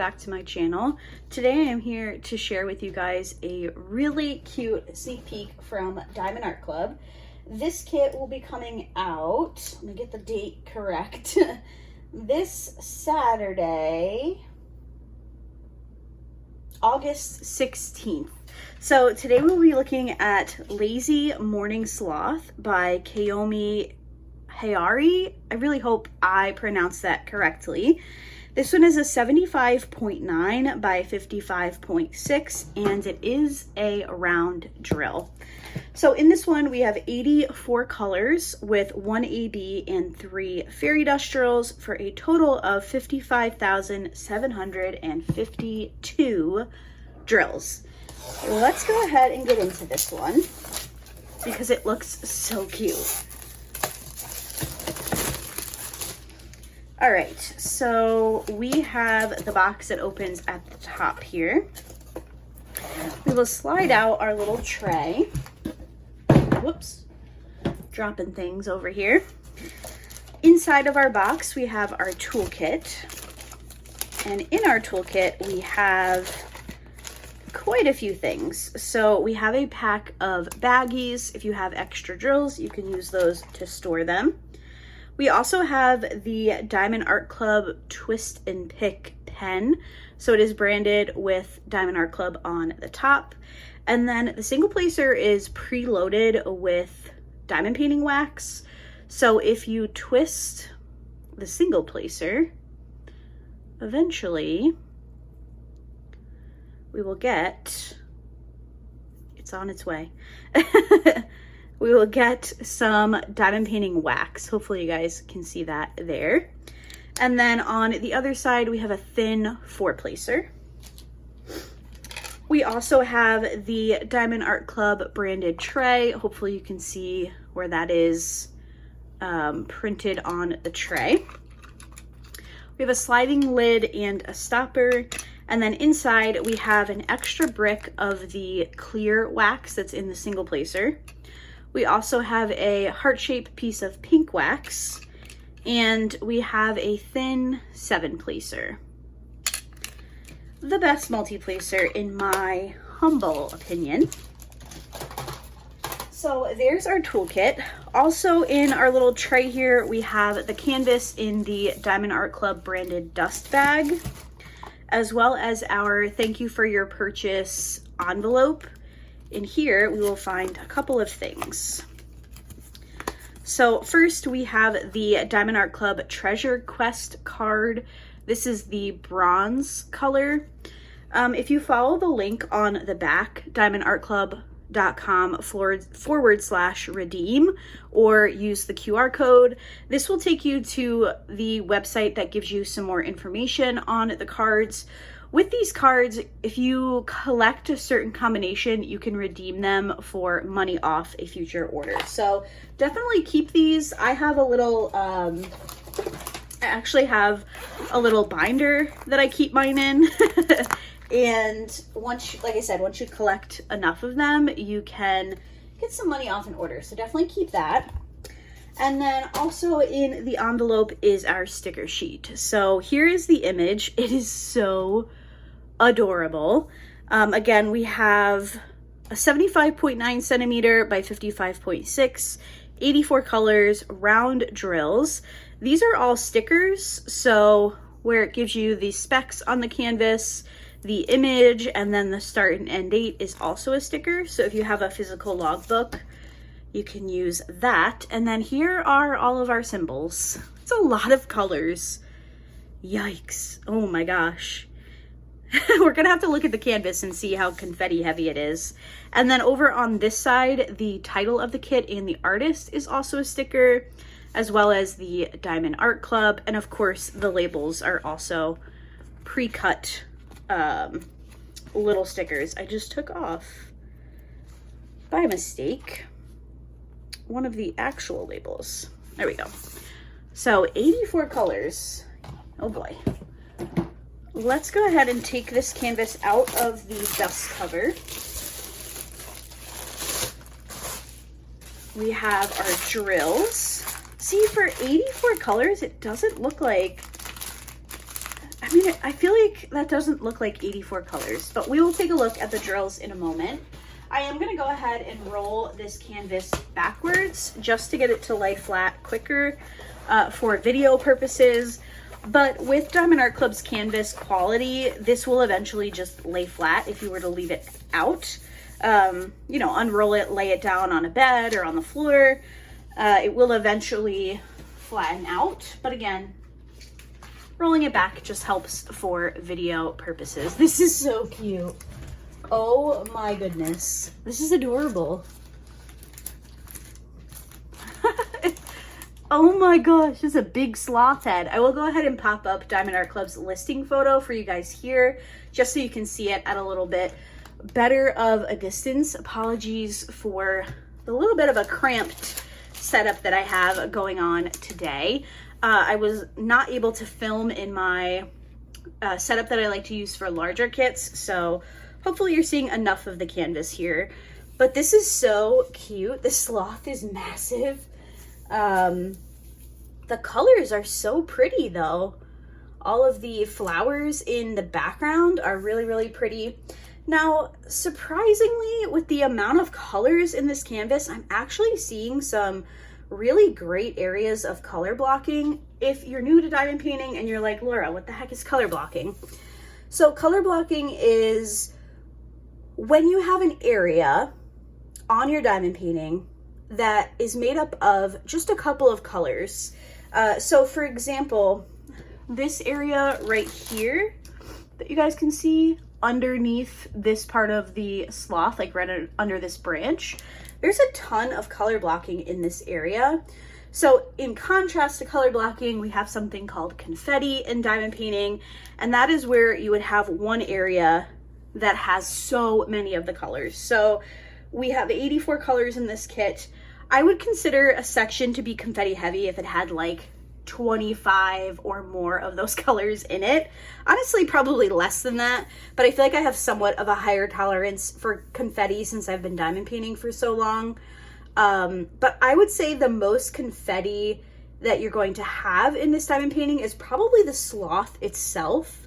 back to my channel. Today I am here to share with you guys a really cute sneak peek from diamonddartclub. This kit will be coming out, let me get the date correct, this Saturday, August 16th. So today we'll be looking at Lazy Morning Sloth by Kayomi. Harai. I really hope I pronounced that correctly. This one is a 75.9 by 55.6 and it is a round drill. So in this one we have 84 colors with 1 AB and 3 fairy dust drills for a total of 55,752 drills. Let's go ahead and get into this one because it looks so cute. All right, so we have the box that opens at the top here. We will slide out our little tray. Whoops, dropping things over here. Inside of our box, we have our toolkit. And in our toolkit, we have quite a few things. So we have a pack of baggies. If you have extra drills, you can use those to store them. We also have the Diamond Art Club Twist and Pick pen. So it is branded with Diamond Art Club on the top. And then the single placer is preloaded with diamond painting wax. So if you twist the single placer, eventually we will get, it's on its way. We will get some diamond painting wax. Hopefully you guys can see that there. And then on the other side, we have a thin 4-placer. We also have the Diamond Art Club branded tray. Hopefully you can see where that is printed on the tray. We have a sliding lid and a stopper. And then inside we have an extra brick of the clear wax that's in the single placer. We also have a heart-shaped piece of pink wax, and we have a thin 7-placer. The best multi-placer in my humble opinion. So there's our toolkit. Also in our little tray here, we have the canvas in the Diamond Art Club branded dust bag, as well as our thank you for your purchase envelope. In here, we will find a couple of things. So first, we have the Diamond Art Club Treasure Quest card. This is the bronze color. If you follow the link on the back, diamondartclub.com/redeem, or use the QR code, this will take you to the website that gives you some more information on the cards. With these cards, if you collect a certain combination, you can redeem them for money off a future order. So definitely keep these. I have a little, I actually have a little binder that I keep mine in. And once, like I said, once you collect enough of them, you can get some money off an order. So definitely keep that. And then also in the envelope is our sticker sheet. So here is the image. It is so adorable. Again, we have a 75.9 centimeter by 55.6, 84 colors, round drills. These are all stickers, so where it gives you the specs on the canvas, the image, and then the start and end date is also a sticker. So if you have a physical logbook, you can use that. And then here are all of our symbols. It's a lot of colors. Yikes. Oh my gosh. We're gonna have to look at the canvas and see how confetti heavy it is. And then over on this side, the title of the kit and the artist is also a sticker, as well as the Diamond Art Club. And of course, the labels are also pre-cut little stickers. I just took off, by mistake, one of the actual labels. There we go. So 84 colors. Oh boy. Let's go ahead and take this canvas out of the dust cover. We have our drills. See, for 84 colors, it doesn't look like, I mean, I feel like that doesn't look like 84 colors, but we will take a look at the drills in a moment. I am gonna go ahead and roll this canvas backwards just to get it to lay flat quicker for video purposes. But with Diamond Art Club's canvas quality, this will eventually just lay flat if you were to leave it out. You know, unroll it, lay it down on a bed or on the floor. It will eventually flatten out, but again, rolling it back just helps for video purposes. This is so cute. Oh my goodness. This is adorable. Oh my gosh, this is a big sloth head. I will go ahead and pop up Diamond Art Club's listing photo for you guys here, just so you can see it at a little bit better of a distance. Apologies for the little bit of a cramped setup that I have going on today. I was not able to film in my setup that I like to use for larger kits, so hopefully you're seeing enough of the canvas here. But this is so cute. The sloth is massive. The colors are so pretty though. All of the flowers in the background are really, really pretty. Now, surprisingly, with the amount of colors in this canvas, I'm actually seeing some really great areas of color blocking. If you're new to diamond painting and you're like, Laura, what the heck is color blocking? So color blocking is when you have an area on your diamond painting that is made up of just a couple of colors. So for example, this area right here that you guys can see underneath this part of the sloth, like right under this branch, there's a ton of color blocking in this area. So in contrast to color blocking, we have something called confetti in diamond painting, and that is where you would have one area that has so many of the colors. So we have 84 colors in this kit. I would consider a section to be confetti heavy if it had like 25 or more of those colors in it. Honestly, probably less than that, but I feel like I have somewhat of a higher tolerance for confetti since I've been diamond painting for so long. But I would say the most confetti that you're going to have in this diamond painting is probably the sloth itself.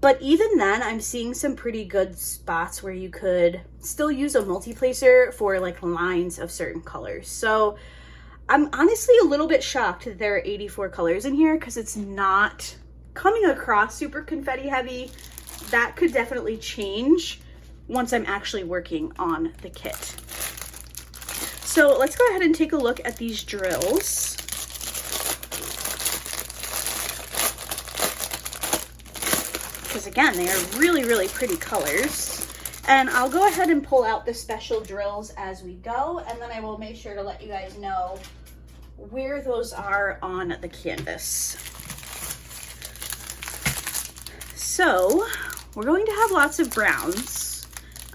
But even then, I'm seeing some pretty good spots where you could still use a multi-placer for like lines of certain colors. So I'm honestly a little bit shocked that there are 84 colors in here because it's not coming across super confetti heavy. That could definitely change once I'm actually working on the kit. So let's go ahead and take a look at these drills. Because again, they are really, really pretty colors. And I'll go ahead and pull out the special drills as we go, and then I will make sure to let you guys know where those are on the canvas. So we're going to have lots of browns.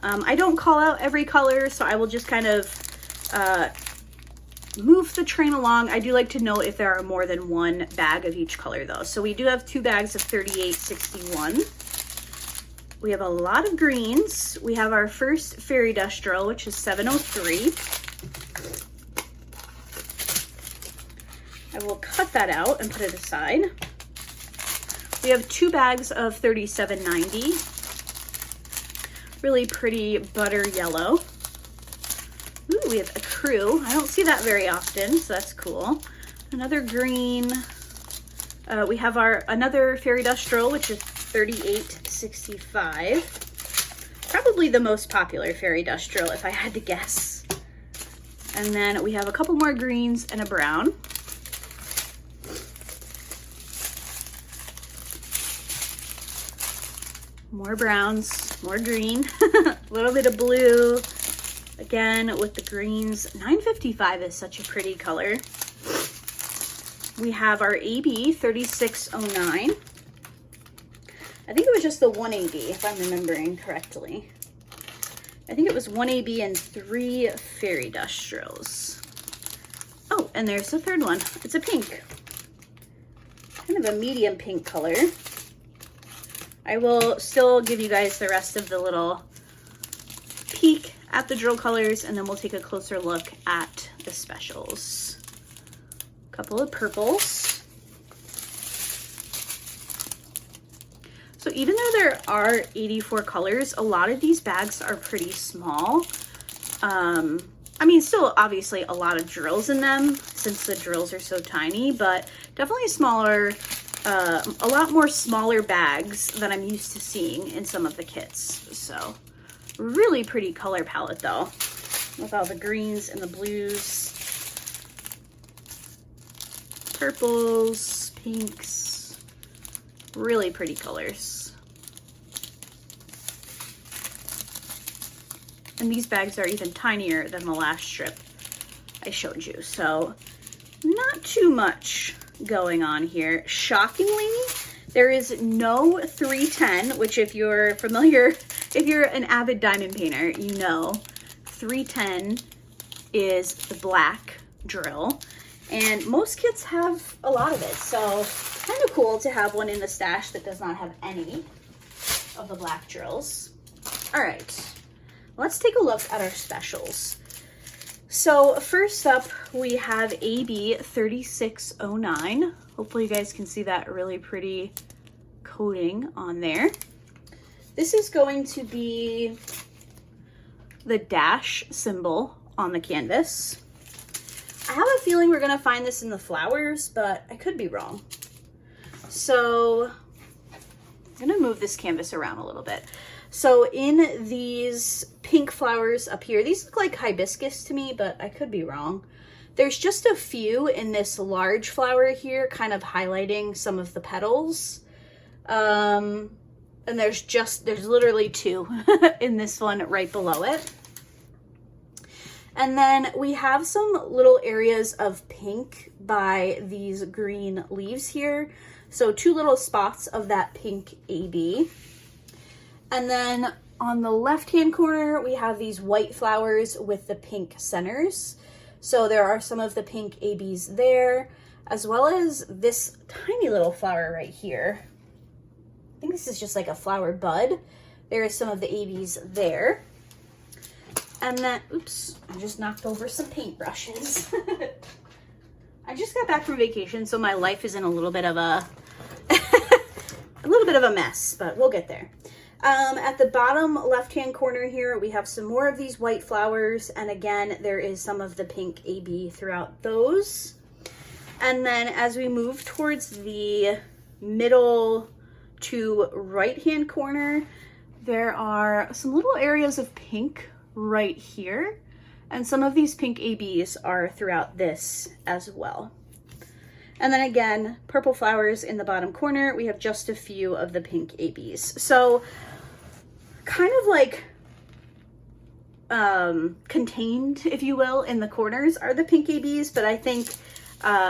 I don't call out every color, so I will just kind of move the train along. I do like to know if there are more than one bag of each color though. So we do have 2 bags of 3861. We have a lot of greens. We have our first fairy dust drill, which is 703. I will cut that out and put it aside. We have 2 bags of 3790. Really pretty butter yellow. Ooh, we have a crew. I don't see that very often, so that's cool. Another green. We have our another fairy dust drill, which is 3865. Probably the most popular fairy dust drill, if I had to guess. And then we have a couple more greens and a brown. More browns, more green, a little bit of blue. Again, with the greens, 955 is such a pretty color. We have our AB 3609. I think it was just the 1 AB, if I'm remembering correctly. I think it was 1 AB and 3 fairy dust drills. Oh, and there's the third one. It's a pink. Kind of a medium pink color. I will still give you guys the rest of the little peek at the drill colors, and then we'll take a closer look at the specials. A couple of purples. even though there are 84 colors, a lot of these bags are pretty small. I mean, still obviously a lot of drills in them since the drills are so tiny, but definitely smaller, a lot more smaller bags than I'm used to seeing in some of the kits. So really pretty color palette though, with all the greens and the blues, purples, pinks, really pretty colors. And these bags are even tinier than the last strip I showed you. So not too much going on here. Shockingly, there is no 310, which if you're familiar, if you're an avid diamond painter, you know 310 is the black drill. And most kits have a lot of it. So kind of cool to have one in the stash that does not have any of the black drills. All right. Let's take a look at our specials. So first up, we have AB 3609. Hopefully you guys can see that really pretty coating on there. This is going to be the dash symbol on the canvas. I have a feeling we're gonna find this in the flowers, but I could be wrong. So I'm gonna move this canvas around a little bit. So in these pink flowers up here, these look like hibiscus to me, but I could be wrong. There's just a few in this large flower here, kind of highlighting some of the petals. And there's literally two in this one right below it. And then we have some little areas of pink by these green leaves here. So two little spots of that pink AB. And then on the left-hand corner, we have these white flowers with the pink centers. So there are some of the pink ABs there, as well as this tiny little flower right here. I think this is just like a flower bud. There is some of the ABs there. And then, oops, I just knocked over some paintbrushes. I just got back from vacation, so my life is in a little bit of a mess, but we'll get there. At the bottom left-hand corner here, we have some more of these white flowers. And again, there is some of the pink AB throughout those. And then as we move towards the middle to right-hand corner, there are some little areas of pink right here. And some of these pink ABs are throughout this as well. And then again, purple flowers in the bottom corner. We have just a few of the pink ABs. So kind of like contained, if you will, in the corners are the pink ABs, but I think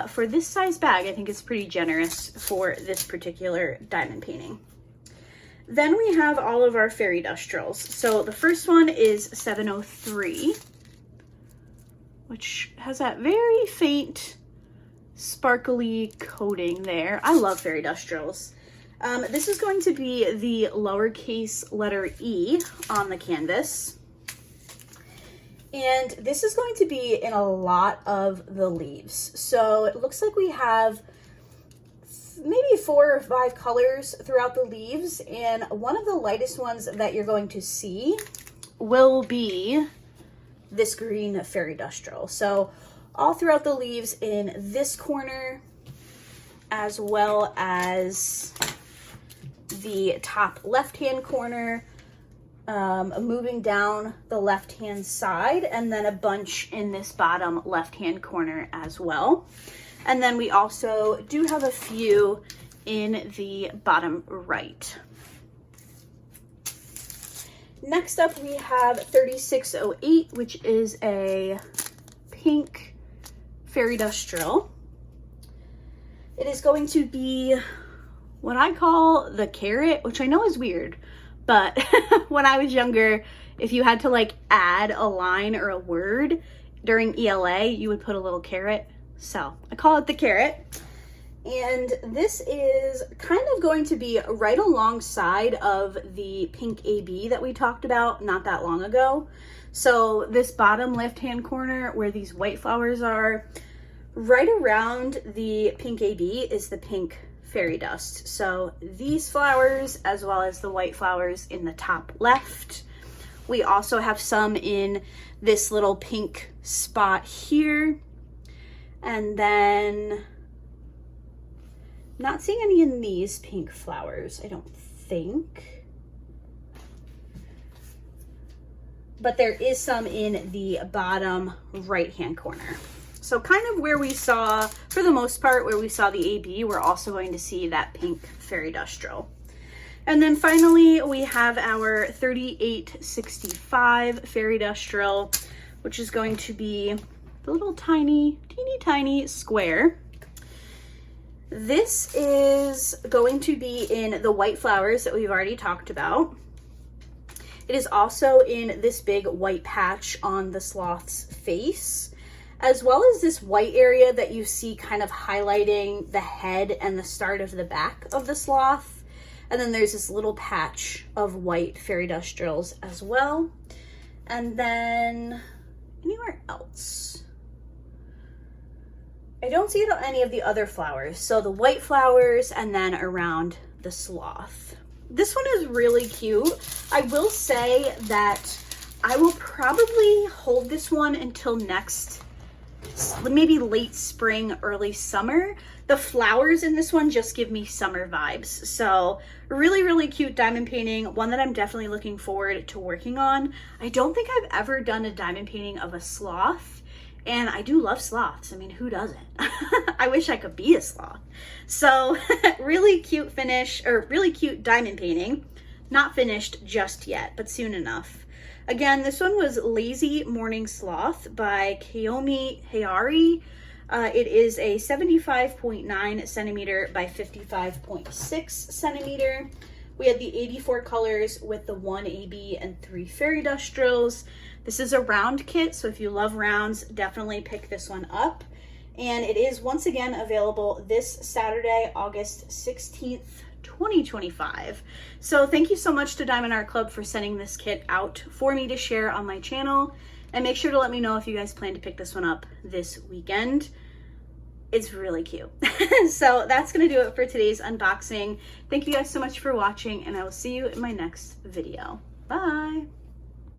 for this size bag, I think it's pretty generous for this particular diamond painting. Then we have all of our fairy dust drills. So the first one is 703, which has that very faint sparkly coating there. I love fairy dust drills. This is going to be the lowercase letter E on the canvas. And this is going to be in a lot of the leaves. So it looks like we have maybe 4 or 5 colors throughout the leaves. And one of the lightest ones that you're going to see will be this green fairy dust drill. So all throughout the leaves in this corner, as well as the top left-hand corner, moving down the left-hand side, and then a bunch in this bottom left-hand corner as well. And then we also do have a few in the bottom right. Next up, we have 3608, which is a pink fairy dust drill. It is going to be what I call the carrot, which I know is weird, but when I was younger, if you had to like add a line or a word during ELA, you would put a little carrot. So I call it the carrot. And this is kind of going to be right alongside of the pink AB that we talked about not that long ago. So this bottom left-hand corner where these white flowers are, right around the pink AB is the pink fairy dust. So these flowers, as well as the white flowers in the top left. We also have some in this little pink spot here. And then not seeing any in these pink flowers, I don't think. But there is some in the bottom right-hand corner. So kind of where we saw, for the most part, where we saw the AB, we're also going to see that pink fairy dust drill. And then finally, we have our 3865 fairy dust drill, which is going to be the little tiny, teeny tiny square. This is going to be in the white flowers that we've already talked about. It is also in this big white patch on the sloth's face, as well as this white area that you see kind of highlighting the head and the start of the back of the sloth. And then there's this little patch of white fairy dust drills as well. And then anywhere else, I don't see it on any of the other flowers. So the white flowers and then around the sloth. This one is really cute. I will say that I will probably hold this one until next, maybe late spring, early summer. The flowers in this one just give me summer vibes. So really, really cute diamond painting. One that I'm definitely looking forward to working on. I don't think I've ever done a diamond painting of a sloth. And I do love sloths. I mean, who doesn't? I wish I could be a sloth. So really cute finish, or really cute diamond painting. Not finished just yet, but soon enough. Again, this one was Lazy Morning Sloth by Kayomi Harai. It is a 75.9 centimeter by 55.6 centimeter. We had the 84 colors with the 1 AB and 3 fairy dust drills. This is a round kit, so if you love rounds, definitely pick this one up. And it is once again available this Saturday, August 16th, 2025. So thank you so much to Diamond Art Club for sending this kit out for me to share on my channel. And make sure to let me know if you guys plan to pick this one up this weekend. It's really cute. So that's going to do it for today's unboxing. Thank you guys so much for watching, and I will see you in my next video. Bye!